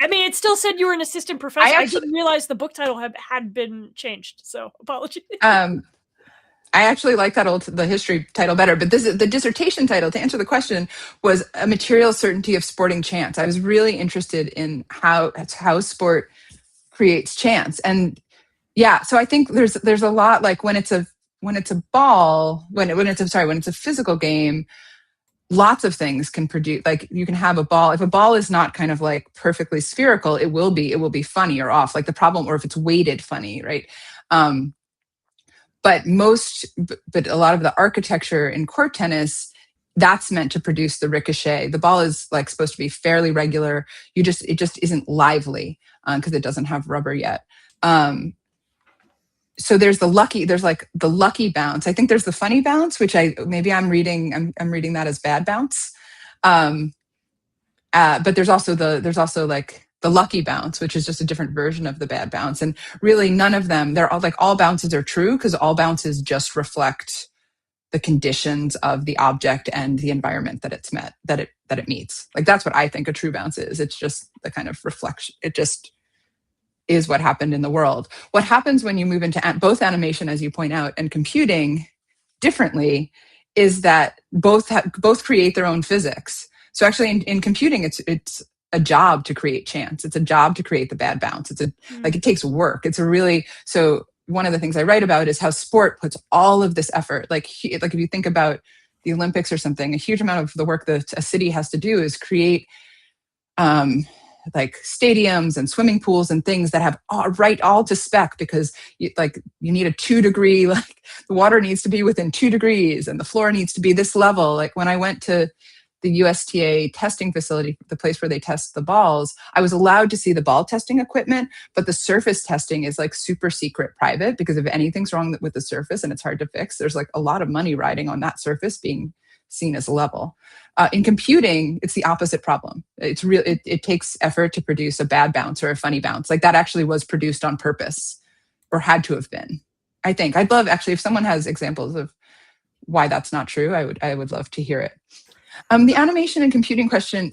I mean, it still said you were an assistant professor. I didn't realize the book title had been changed, so apologies. I actually like the history title better, but the dissertation title, to answer the question, was A Material Certainty of Sporting Chance. I was really interested in how sport creates chance. And yeah, so I think there's a lot, like when it's a ball, when it's a physical game, lots of things can produce, like you can have a ball. If a ball is not kind of like perfectly spherical, it will be funny or off, like the problem, or if it's weighted funny, right? But a lot of the architecture in court tennis, that's meant to produce the ricochet. The ball is like supposed to be fairly regular. It just isn't lively because it doesn't have rubber yet. So there's the lucky bounce. I think there's the funny bounce, which I'm reading that as bad bounce. But there's also like the lucky bounce, which is just a different version of the bad bounce. And really none of them, they're all like, all bounces are true because all bounces just reflect the conditions of the object and the environment that it meets. Like that's what I think a true bounce is. It's just the kind of reflection. It just is what happened in the world. What happens when you move into both animation, as you point out, and computing differently is that both create their own physics. So actually in computing, it's a job to create chance. It's a job to create the bad bounce. Like it takes work. So one of the things I write about is how sport puts all of this effort. Like if you think about the Olympics or something, a huge amount of the work that a city has to do is create like stadiums and swimming pools and things that have all to spec, because you need a 2 degree, like the water needs to be within 2 degrees and the floor needs to be this level. Like when I went to the USTA testing facility, the place where they test the balls, I was allowed to see the ball testing equipment, but the surface testing is like super secret private, because if anything's wrong with the surface and it's hard to fix, there's like a lot of money riding on that surface being seen as level. In computing, it's the opposite problem. It takes effort to produce a bad bounce or a funny bounce. Like that actually was produced on purpose, or had to have been. I think I'd love, actually, if someone has examples of why that's not true, I would love to hear it. The animation and computing question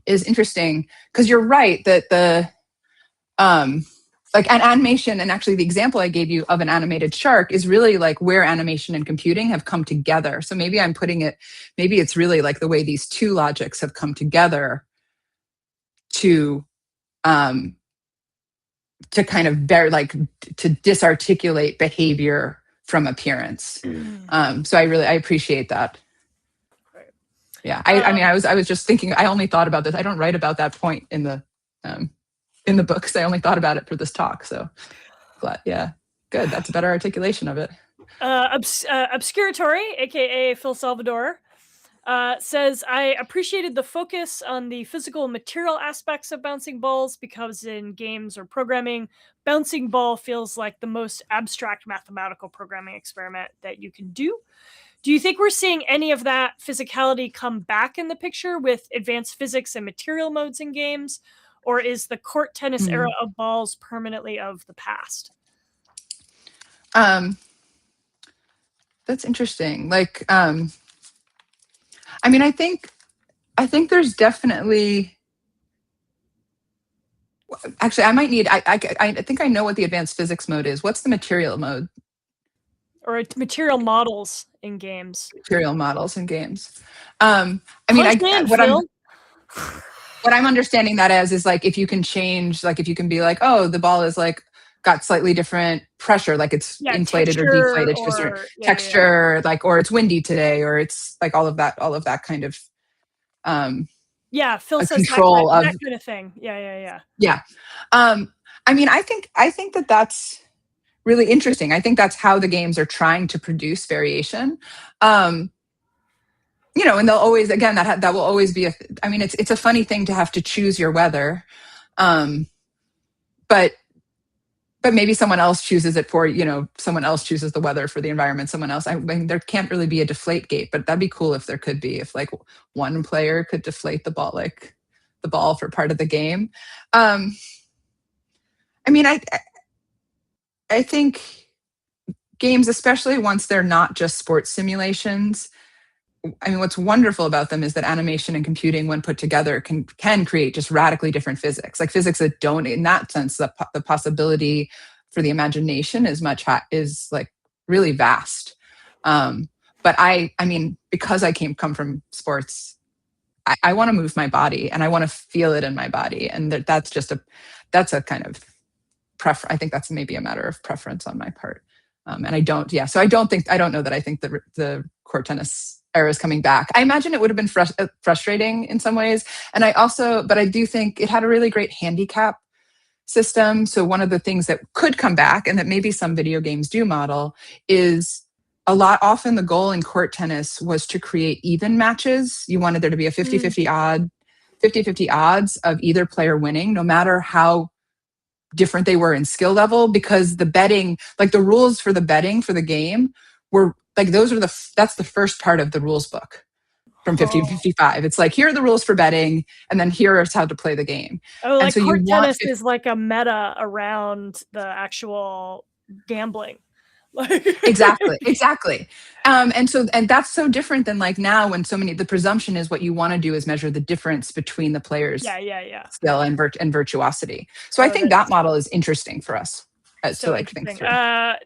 is interesting because you're right that like an animation, and actually the example I gave you of an animated shark is really like where animation and computing have come together. So maybe it's really like the way these two logics have come together to kind of to disarticulate behavior from appearance. So I appreciate that. Yeah, I mean, I was just thinking, I only thought about this. I don't write about that point in the books. I only thought about it for this talk. So, but yeah, good. That's a better articulation of it. Obscuratory, aka Phil Salvador, says, I appreciated the focus on the physical material aspects of bouncing balls, because in games or programming, bouncing ball feels like the most abstract mathematical programming experiment that you can do. Do you think we're seeing any of that physicality come back in the picture with advanced physics and material modes in games? Or is the court tennis era of balls permanently of the past? That's interesting. Like, I mean, I think there's definitely, actually, I might need, I think I know what the advanced physics mode is. What's the material mode? or material models in games. Material models in games. I mean, Punch in, what Phil. I'm understanding that as is like if you can change, like if you can be like, oh, the ball is like got slightly different pressure, like it's inflated or deflated to a certain texture, like, or it's windy today, or it's like all of that kind of Phil says control that kind of thing. Yeah. I mean, I think that that's really interesting. I think that's how the games are trying to produce variation. You know, and they'll always, again, that will always be I mean, it's a funny thing to have to choose your weather. But maybe someone else chooses it for, you know, someone else chooses the weather for the environment, someone else. I mean, there can't really be a deflate gate, but that'd be cool if there could be, if like one player could deflate the ball, like the ball for part of the game. I mean, I think games, especially once they're not just sports simulations, I mean, what's wonderful about them is that animation and computing, when put together, can create just radically different physics. Like physics that don't, in that sense, the possibility for the imagination is like really vast. But I mean, because I come from sports, I want to move my body and I want to feel it in my body, and that's a kind of I think that's maybe a matter of preference on my part. And I don't know that I think the court tennis era is coming back. I imagine it would have been frustrating in some ways. And but I do think it had a really great handicap system. So one of the things that could come back, and that maybe some video games do model, is often the goal in court tennis was to create even matches. You wanted there to be a 50-50 odds of either player winning, no matter how different they were in skill level, because the betting, like the rules for the betting for the game were like, that's the first part of the rules book from 50 to 55. It's like, here are the rules for betting, and then here's how to play the game. Oh, like, and so court tennis is like a meta around the actual gambling. Exactly. And that's so different than like now, when the presumption is what you want to do is measure the difference between the players' skill and virtuosity. So I think that model is interesting for us to like think through.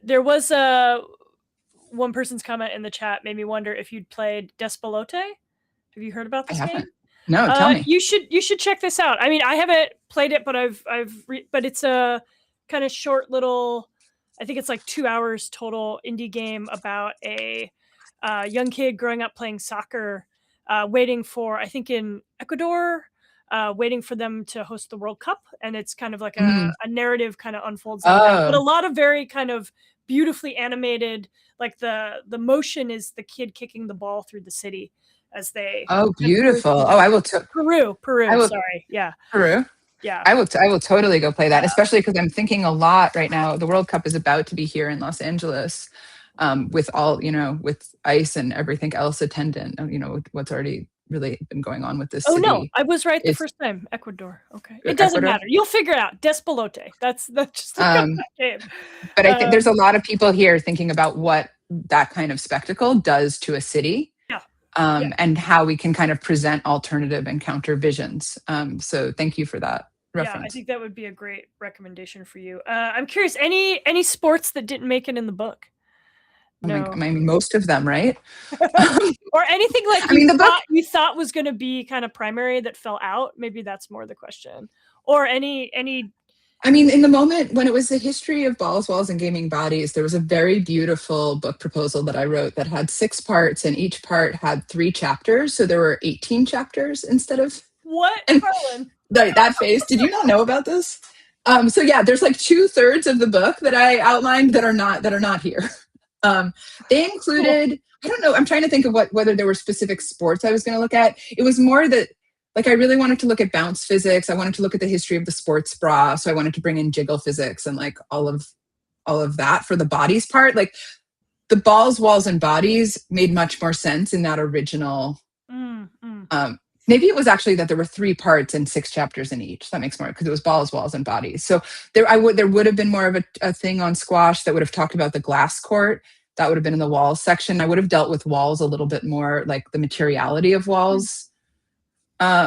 There was one person's comment in the chat made me wonder if you'd played Despelote. Have you heard about this game? No, tell me. You should check this out. I mean, I haven't played it, but but it's a kind of short little, I think it's like 2 hours total indie game about a young kid growing up playing soccer, waiting for, I think in Ecuador, waiting for them to host the World Cup. And it's kind of like a narrative kind of unfolds like that. But a lot of very kind of beautifully animated, like the motion is the kid kicking the ball through the city as they. Oh, beautiful. I will. Peru. Sorry. Yeah. Peru. Yeah. I will totally go play that, especially because I'm thinking a lot right now. The World Cup is about to be here in Los Angeles, with all, with ice and everything else attendant, what's already really been going on with this city. Oh, no, I was right the first time. Ecuador. Okay. It doesn't matter. You'll figure it out. Despelote. That's just that game. But I think there's a lot of people here thinking about what that kind of spectacle does to a city. And how we can kind of present alternative and counter visions. So thank you for that reference. Yeah, I think that would be a great recommendation for you. I'm curious, any sports that didn't make it in the book? No. I mean, most of them, right? Or anything like you thought was going to be kind of primary that fell out? Maybe that's more the question. Or any. I mean, in the moment when it was the history of balls, walls, and gaming bodies, there was a very beautiful book proposal that I wrote that had 6 parts, and each part had 3 chapters. So there were 18 chapters instead of. What, Carlin? That phase. Did you not know about this? So yeah, there's like 2/3 of the book that I outlined that are not here. They included, I don't know, I'm trying to think of whether there were specific sports I was going to look at. It was more that, like, I really wanted to look at bounce physics. I wanted to look at the history of the sports bra. So I wanted to bring in jiggle physics and like all of that for the bodies part. Like the balls, walls, and bodies made much more sense in that original. Maybe it was actually that there were 3 parts and 6 chapters in each. That makes more, because it was balls, walls, and bodies. So there would have been more of a thing on squash that would have talked about the glass court. That would have been in the walls section. I would have dealt with walls a little bit more, like the materiality of walls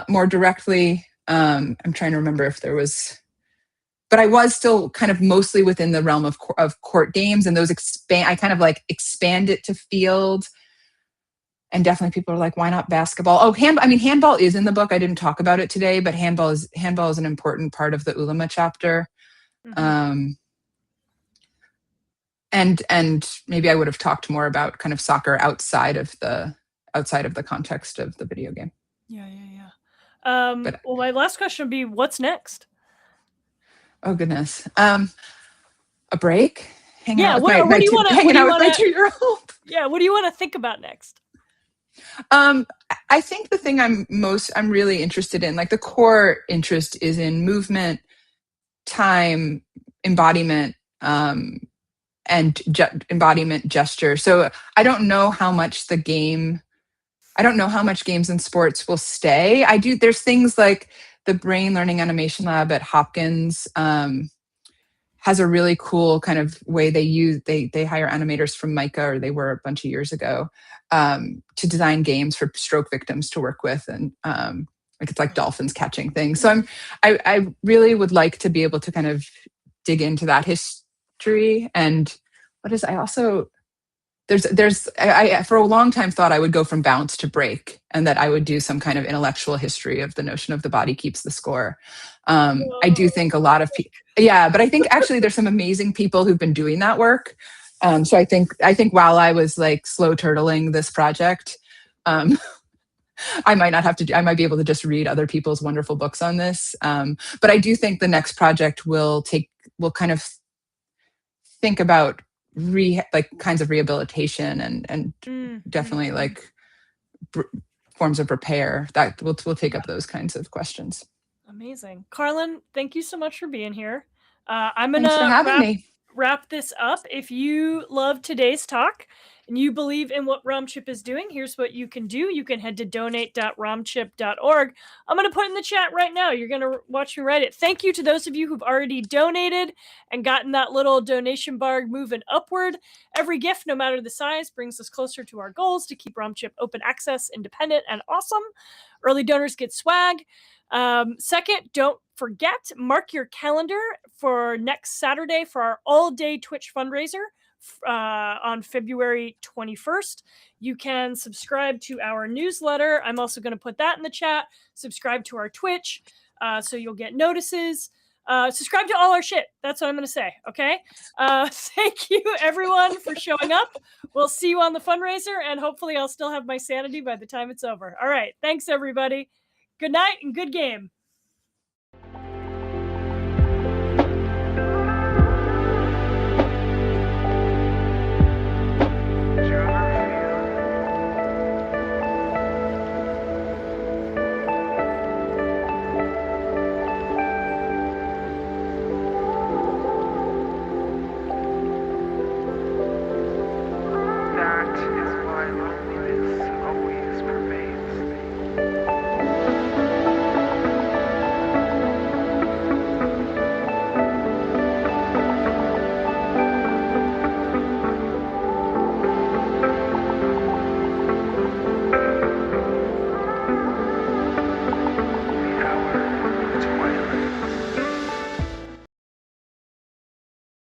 more directly. I'm trying to remember if there was but I was still kind of mostly within the realm of court games, and those I kind of like expand it to field. And definitely people are like, why not basketball? Oh, handball is in the book. I didn't talk about it today, but handball is an important part of the ulama chapter. Mm-hmm. And maybe I would have talked more about kind of soccer outside of the context of the video game. Yeah. Well, my last question would be, what's next? Oh goodness. A break? Hanging out with my 2-year-old. Yeah, what do you want to think about next? I think the thing I'm really interested in, like the core interest, is in movement, time, embodiment, and embodiment gesture. So I don't know how much games and sports will stay. There's things like the Brain Learning Animation Lab at Hopkins has a really cool kind of way they hire animators from MICA, or they were a bunch of years ago, to design games for stroke victims to work with. And like it's like dolphins catching things. So I really would like to be able to kind of dig into that history. And I for a long time thought I would go from bounce to break, and that I would do some kind of intellectual history of the notion of the body keeps the score. I do think a lot of people, but I think actually there's some amazing people who've been doing that work. So I think while I was like slow turtling this project, I might be able to just read other people's wonderful books on this. But I do think the next project will kind of think about kinds of rehabilitation and definitely like forms of repair that will take up those kinds of questions. Amazing. Carlin, thank you so much for being here. I'm Thanks for having me. Wrap this up. If you love today's talk and you believe in what ROMchip is doing, here's what you can do. You can head to donate.romchip.org. I'm going to put in the chat right now. You're going to watch me write it. Thank you to those of you who've already donated and gotten that little donation bar moving upward. Every gift, no matter the size, brings us closer to our goals to keep ROMchip open access, independent, and awesome. Early donors get swag. Second, don't forget, mark your calendar for next Saturday for our all-day Twitch fundraiser on February 21st. You can subscribe to our newsletter. I'm also going to put that in the chat. Subscribe to our Twitch so you'll get notices. Subscribe to all our shit. That's what I'm going to say, okay? Thank you, everyone, for showing up. We'll see you on the fundraiser, and hopefully I'll still have my sanity by the time it's over. All right, thanks, everybody. Good night and good game.